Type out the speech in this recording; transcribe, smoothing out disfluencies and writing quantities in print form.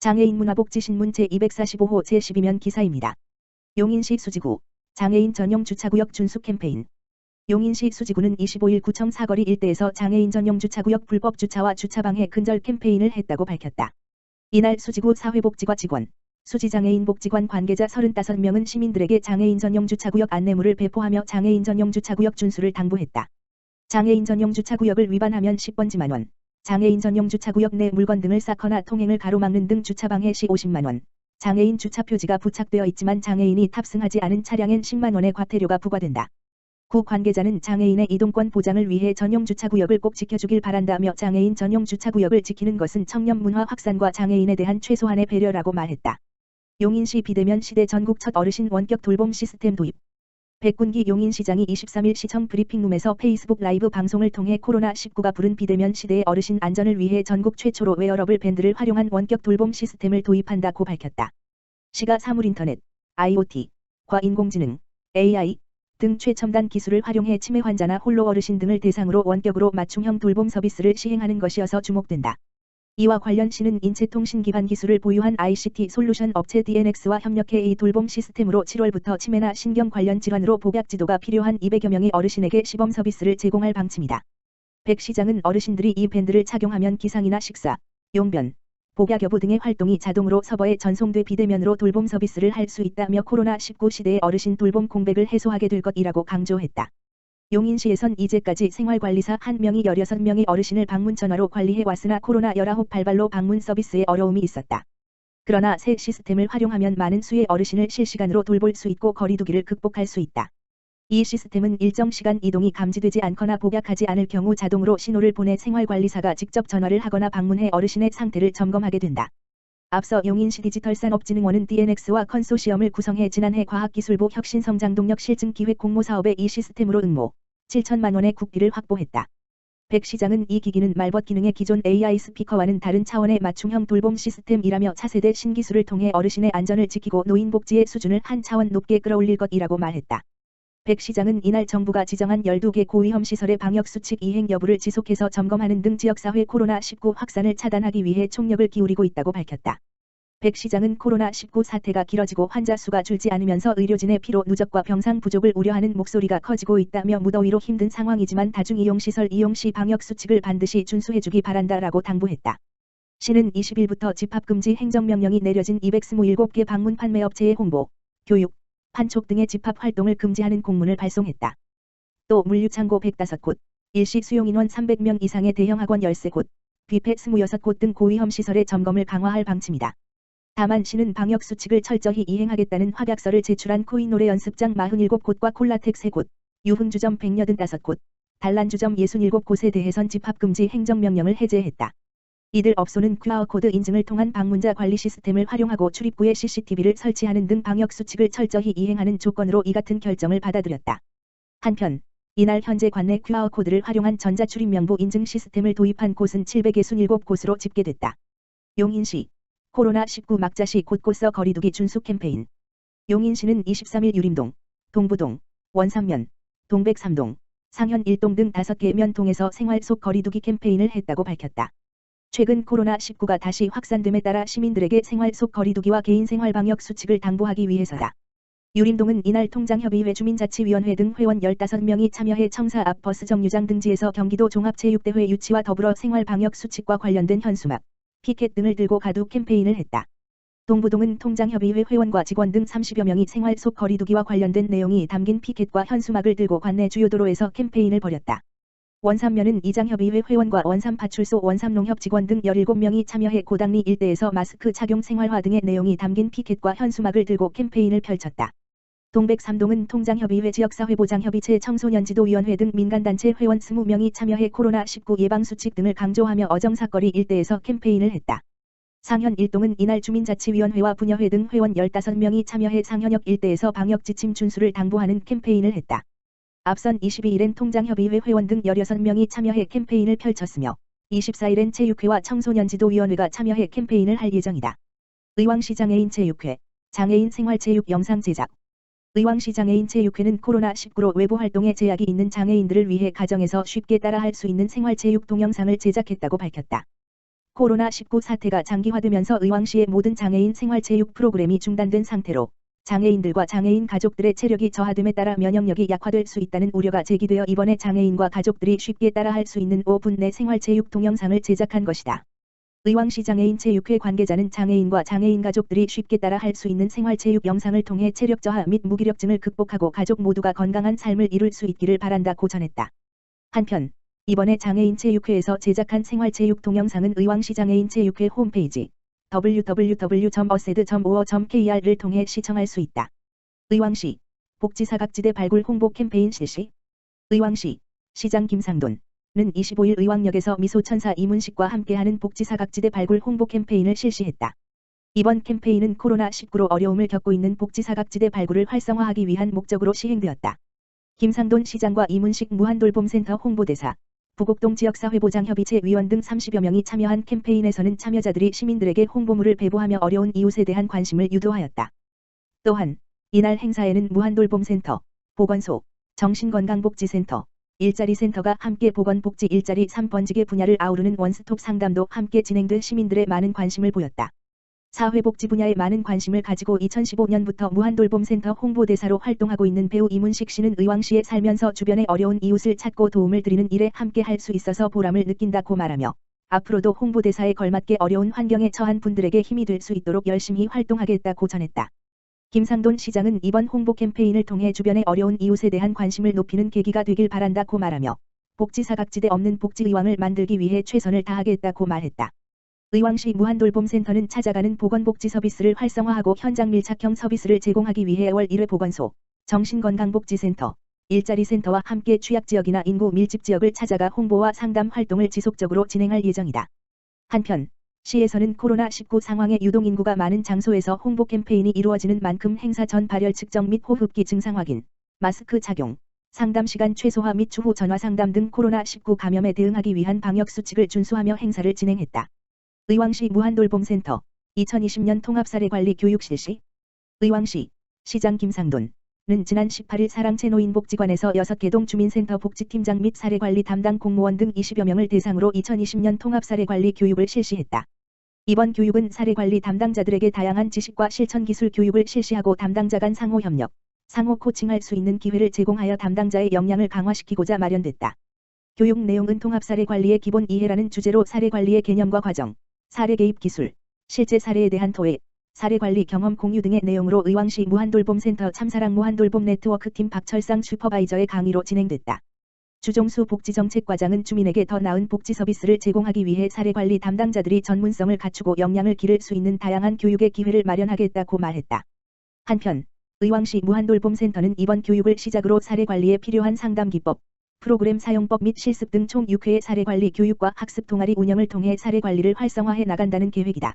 장애인 문화복지신문 제245호 제12면 기사입니다. 용인시 수지구 장애인 전용 주차구역 준수 캠페인. 용인시 수지구는 25일 구청 사거리 일대에서 장애인 전용 주차구역 불법 주차와 주차방해 근절 캠페인을 했다고 밝혔다. 이날 수지구 사회복지과 직원, 수지장애인 복지관 관계자 35명은 시민들에게 장애인 전용 주차구역 안내물을 배포하며 장애인 전용 주차구역 준수를 당부했다. 장애인 전용 주차구역을 위반하면 10번지 만원, 장애인 전용 주차구역 내 물건 등을 쌓거나 통행을 가로막는 등 주차방해 시 50만원, 장애인 주차 표지가 부착되어 있지만 장애인이 탑승하지 않은 차량엔 10만원의 과태료가 부과된다. 구 관계자는 장애인의 이동권 보장을 위해 전용 주차구역을 꼭 지켜주길 바란다며 장애인 전용 주차구역을 지키는 것은 청년 문화 확산과 장애인에 대한 최소한의 배려라고 말했다. 용인시 비대면 시대 전국 첫 어르신 원격 돌봄 시스템 도입. 백군기 용인시장이 23일 시청 브리핑룸에서 페이스북 라이브 방송을 통해 코로나19가 부른 비대면 시대의 어르신 안전을 위해 전국 최초로 웨어러블 밴드를 활용한 원격 돌봄 시스템을 도입한다고 밝혔다. 시가 사물인터넷, IoT, 과인공지능, AI 등 최첨단 기술을 활용해 치매 환자나 홀로 어르신 등을 대상으로 원격으로 맞춤형 돌봄 서비스를 시행하는 것이어서 주목된다. 이와 관련 시는 인체통신 기반 기술을 보유한 ICT 솔루션 업체 DNX와 협력해 이 돌봄 시스템으로 7월부터 치매나 신경 관련 질환으로 복약 지도가 필요한 200여 명의 어르신에게 시범 서비스를 제공할 방침이다. 백 시장은 어르신들이 이 밴드를 착용하면 기상이나 식사, 용변, 복약 여부 등의 활동이 자동으로 서버에 전송돼 비대면으로 돌봄 서비스를 할 수 있다며 코로나19 시대의 어르신 돌봄 공백을 해소하게 될 것이라고 강조했다. 용인시에선 이제까지 생활관리사 1명이 16명의 어르신을 방문 전화로 관리해 왔으나 코로나19 발발로 방문 서비스에 어려움이 있었다. 그러나 새 시스템을 활용하면 많은 수의 어르신을 실시간으로 돌볼 수 있고 거리두기를 극복할 수 있다. 이 시스템은 일정 시간 이동이 감지되지 않거나 복약하지 않을 경우 자동으로 신호를 보내 생활관리사가 직접 전화를 하거나 방문해 어르신의 상태를 점검하게 된다. 앞서 용인시 디지털산업진흥원은 DNX와 컨소시엄을 구성해 지난해 과학기술부 혁신성장동력 실증기획 공모사업에 이 시스템으로 응모 7천만 원의 국비를 확보했다. 백 시장은 이 기기는 말벗 기능의 기존 AI 스피커와는 다른 차원의 맞춤형 돌봄 시스템이라며 차세대 신기술을 통해 어르신의 안전을 지키고 노인복지의 수준을 한 차원 높게 끌어올릴 것이라고 말했다. 백 시장은 이날 정부가 지정한 12개 고위험 시설의 방역수칙 이행 여부를 지속해서 점검하는 등 지역사회 코로나19 확산을 차단하기 위해 총력을 기울이고 있다고 밝혔다. 백 시장은 코로나19 사태가 길어지고 환자 수가 줄지 않으면서 의료진의 피로 누적과 병상 부족을 우려하는 목소리가 커지고 있다며 무더위로 힘든 상황이지만 다중이용시설 이용 시 방역수칙을 반드시 준수해주기 바란다라고 당부했다. 시는 20일부터 집합금지 행정명령이 내려진 227개 방문 판매업체의 홍보, 교육, 판촉 등의 집합 활동을 금지하는 공문을 발송했다. 또 물류창고 105곳, 일시 수용인원 300명 이상의 대형학원 13곳, 뷔페 26곳 등 고위험 시설의 점검을 강화할 방침이다. 다만 시는 방역수칙을 철저히 이행하겠다는 확약서를 제출한 코인 노래 연습장 47곳과 콜라텍 3곳, 유흥주점 185곳, 단란주점 67곳에 대해선 집합금지 행정명령을 해제했다. 이들 업소는 QR코드 인증을 통한 방문자 관리 시스템을 활용하고 출입구에 CCTV를 설치하는 등 방역수칙을 철저히 이행하는 조건으로 이 같은 결정을 받아들였다. 한편 이날 현재 관내 QR코드를 활용한 전자출입명부 인증 시스템을 도입한 곳은 767곳으로 집계됐다. 용인시 코로나19 막자시 곳곳서 거리두기 준수 캠페인. 용인시는 23일 유림동, 동부동, 원삼면, 동백삼동, 상현 1동 등 5개 면동에서 생활 속 거리두기 캠페인을 했다고 밝혔다. 최근 코로나19가 다시 확산됨에 따라 시민들에게 생활 속 거리두기와 개인생활 방역 수칙을 당부하기 위해서다. 유림동은 이날 통장협의회 주민자치위원회 등 회원 15명이 참여해 청사 앞 버스 정류장 등지에서 경기도 종합체육대회 유치와 더불어 생활 방역 수칙과 관련된 현수막, 피켓 등을 들고 가두 캠페인을 했다. 동부동은 통장협의회 회원과 직원 등 30여 명이 생활 속 거리두기와 관련된 내용이 담긴 피켓과 현수막을 들고 관내 주요 도로에서 캠페인을 벌였다. 원삼면은 이장협의회 회원과 원삼파출소 원삼농협 직원 등 17명이 참여해 고당리 일대에서 마스크 착용 생활화 등의 내용이 담긴 피켓과 현수막을 들고 캠페인을 펼쳤다. 동백삼동은 통장협의회 지역사회보장협의체 청소년지도위원회 등 민간단체 회원 20명이 참여해 코로나19 예방수칙 등을 강조하며 어정사거리 일대에서 캠페인을 했다. 상현 1동은 이날 주민자치위원회와 부녀회 등 회원 15명이 참여해 상현역 일대에서 방역지침 준수를 당부하는 캠페인을 했다. 앞선 22일엔 통장협의회 회원 등 16명이 참여해 캠페인을 펼쳤으며 24일엔 체육회와 청소년지도위원회가 참여해 캠페인을 할 예정이다. 의왕시 장애인 체육회, 장애인 생활체육 영상 제작. 의왕시 장애인 체육회는 코로나19로 외부 활동에 제약이 있는 장애인들을 위해 가정에서 쉽게 따라할 수 있는 생활체육 동영상을 제작했다고 밝혔다. 코로나19 사태가 장기화되면서 의왕시의 모든 장애인 생활체육 프로그램이 중단된 상태로 장애인들과 장애인 가족들의 체력이 저하됨에 따라 면역력이 약화될 수 있다는 우려가 제기되어 이번에 장애인과 가족들이 쉽게 따라할 수 있는 5분 내 생활체육 동영상을 제작한 것이다. 의왕시 장애인체육회 관계자는 장애인과 장애인 가족들이 쉽게 따라할 수 있는 생활체육 영상을 통해 체력 저하 및 무기력증을 극복하고 가족 모두가 건강한 삶을 이룰 수 있기를 바란다고 전했다. 한편 이번에 장애인체육회에서 제작한 생활체육 동영상은 의왕시 장애인체육회 홈페이지 www.osed.or.kr을 통해 시청할 수 있다. 의왕시 복지사각지대 발굴 홍보 캠페인 실시. 의왕시 시장 김상돈은 25일 의왕역에서 미소천사 이문식과 함께하는 복지사각지대 발굴 홍보 캠페인을 실시했다. 이번 캠페인은 코로나19로 어려움을 겪고 있는 복지사각지대 발굴을 활성화하기 위한 목적으로 시행되었다. 김상돈 시장과 이문식 무한돌봄센터 홍보대사, 부곡동 지역사회보장협의체 위원 등 30여 명이 참여한 캠페인에서는 참여자들이 시민들에게 홍보물을 배부하며 어려운 이웃에 대한 관심을 유도하였다. 또한 이날 행사에는 무한돌봄센터, 보건소, 정신건강복지센터, 일자리센터가 함께 보건복지 일자리 3번지개 분야를 아우르는 원스톱 상담도 함께 진행돼 시민들의 많은 관심을 보였다. 사회복지 분야에 많은 관심을 가지고 2015년부터 무한돌봄센터 홍보대사로 활동하고 있는 배우 이문식 씨는 의왕시에 살면서 주변의 어려운 이웃을 찾고 도움을 드리는 일에 함께 할 수 있어서 보람을 느낀다고 말하며 앞으로도 홍보대사에 걸맞게 어려운 환경에 처한 분들에게 힘이 될 수 있도록 열심히 활동하겠다고 전했다. 김상돈 시장은 이번 홍보 캠페인을 통해 주변의 어려운 이웃에 대한 관심을 높이는 계기가 되길 바란다고 말하며 복지사각지대 없는 복지의왕을 만들기 위해 최선을 다하겠다고 말했다. 의왕시 무한돌봄센터는 찾아가는 보건복지 서비스를 활성화하고 현장 밀착형 서비스를 제공하기 위해 월 1회 보건소, 정신건강복지센터, 일자리센터와 함께 취약지역이나 인구 밀집지역을 찾아가 홍보와 상담 활동을 지속적으로 진행할 예정이다. 한편 시에서는 코로나19 상황에 유동인구가 많은 장소에서 홍보 캠페인이 이루어지는 만큼 행사 전 발열 측정 및 호흡기 증상 확인, 마스크 착용, 상담 시간 최소화 및 추후 전화 상담 등 코로나19 감염에 대응하기 위한 방역 수칙을 준수하며 행사를 진행했다. 의왕시 무한돌봄센터 2020년 통합사례관리 교육 실시. 의왕시 시장 김상돈은 지난 18일 사랑채 노인복지관에서 6개동 주민센터 복지팀장 및 사례관리 담당 공무원 등 20여 명을 대상으로 2020년 통합사례관리 교육을 실시했다. 이번 교육은 사례관리 담당자들에게 다양한 지식과 실천 기술 교육을 실시하고 담당자 간 상호 협력, 상호 코칭할 수 있는 기회를 제공하여 담당자의 역량을 강화시키고자 마련됐다. 교육 내용은 통합사례관리의 기본 이해라는 주제로 사례관리의 개념과 과정, 사례 개입 기술, 실제 사례에 대한 토의, 사례관리 경험 공유 등의 내용으로 의왕시 무한돌봄센터 참사랑 무한돌봄 네트워크팀 박철상 슈퍼바이저의 강의로 진행됐다. 주종수 복지정책과장은 주민에게 더 나은 복지 서비스를 제공하기 위해 사례관리 담당자들이 전문성을 갖추고 역량을 기를 수 있는 다양한 교육의 기회를 마련하겠다고 말했다. 한편 의왕시 무한돌봄센터는 이번 교육을 시작으로 사례관리에 필요한 상담 기법, 프로그램 사용법 및 실습 등 총 6회의 사례관리 교육과 학습 동아리 운영을 통해 사례관리를 활성화해 나간다는 계획이다.